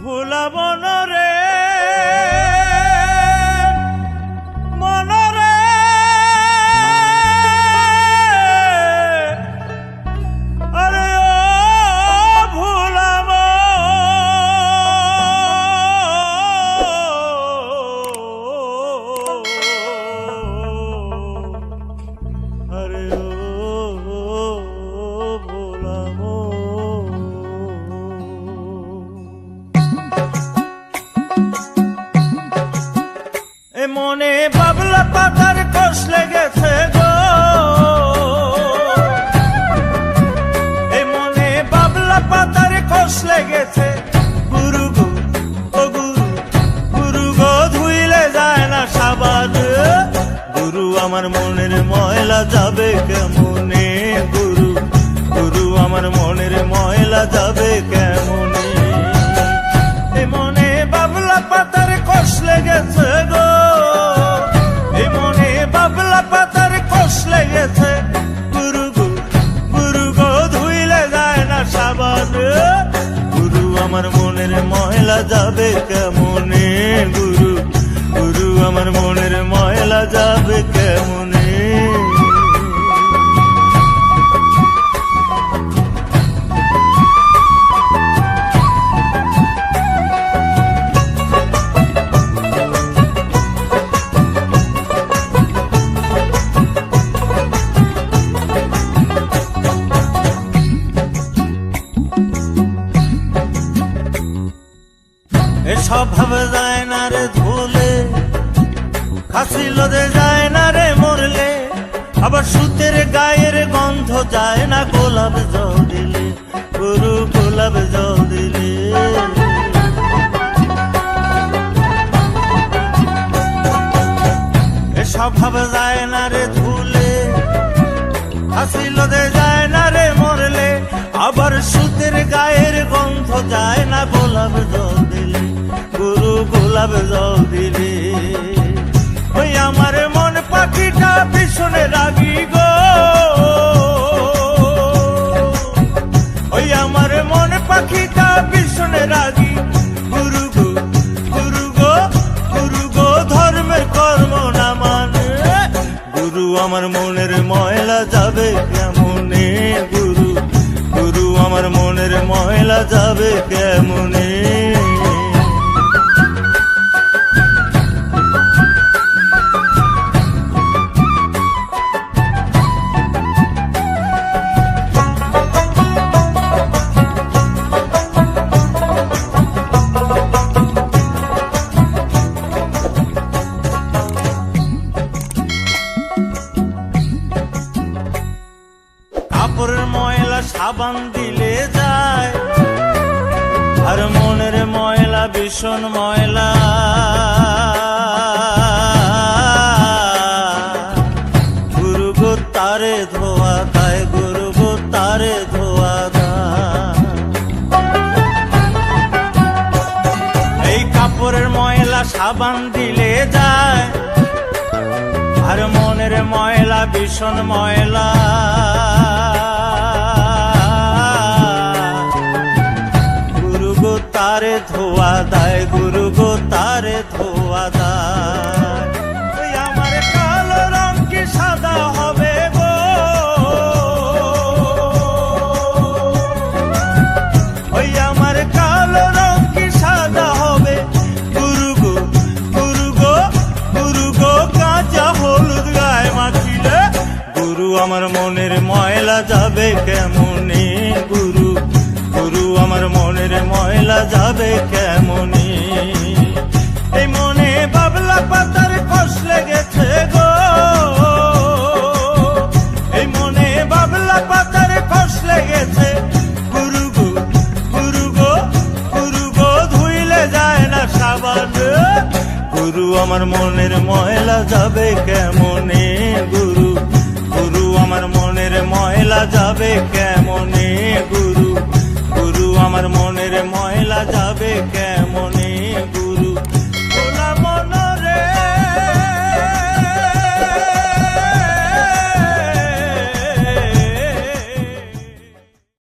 ভুলাব না রে মনরে আরে ও ভুলাব আরে ও ভুলাব মনে বাবলা পাতার কষ লেগেছে গো এই মনে বাবলা পাতার কষ লেগেছে গুরু গো ও গুরু গুরু গো ধুইলে যায় না সাবান গুরু আমার মনের ময়লা যাবে কেমনে গুরু গুরু আমার মনের ময়লা যাবে কেমনে এই মনে বাবলা পাতার কষ লেগেছে গো পাতার কষ লেগেছে গুরু গো গুরু গো ধুইলে যায় না সাবান গুরু আমার মনের ময়লা যাবে কেমনে গুরু গুরু আমার মনের ময়লা যাবে কেমনে স্বভাব যায় না রে ধুলে খাসি লোদে যায় না রে মরলে আবার সুতের গায়ের গন্ধ যায় না গোলাপ জল দিলে গুরু গোলাপ জল দিলে স্বভাব যায় না রে ধুলে খাসি লোদে যায় না রে মরলে আবার সুতের গায়ের গন্ধ যায় না গোলাপ জল দিলে গুরু গোলাপ জল দিলে ওই আমার মন পাখিটা পিছনে রাগি গো ওই আমার মন পাখিটা পিছনে রাগি গুরু গো গুরু গো গুরু গো ধর্মের কর্ম না মানে গুরু আমার মনের ময়লা যাবে কেমনে গুরু গুরু আমার মনের ময়লা যাবে কেমনে কাপড়ের ময়লা সাবান দিলে যায় আর মনের ময়লা ভীষণ ময়লা গুরু গো তারে ধোয়া দেয় গুরু গো তারে ধোয়া দেয় এই কাপড়ের ময়লা সাবান দিলে যায় আর মনের ময়লা ভীষণ ময়লা গুরু গো তারে ধোয়া দেয় গুরু গো তারে ধোয়া দেয় ওই আমার কালো রং কি সাদা হবে গো ওই আমার কালো রং কি সাদা হবে গুরু গো গুরু গো গুরু গো কাঁচা হলুদ গায়ে মাখিলে গুরু আমার মনের ময়লা যাবে কেমনে গুরু গুরু আমার মনের ময়লা যাবে কেমনে এই মনে বাবলা পাতার কষ লেগেছে গো এই মনে বাবলা পাতার কষ লেগেছে গুরু গো গুরু গো গুরু গো ধুইলে যায় না সাবান গুরু আমার মনের ময়লা যাবে কেমনে গুরু গুরু আমার মনের ময়লা যাবে কেমনে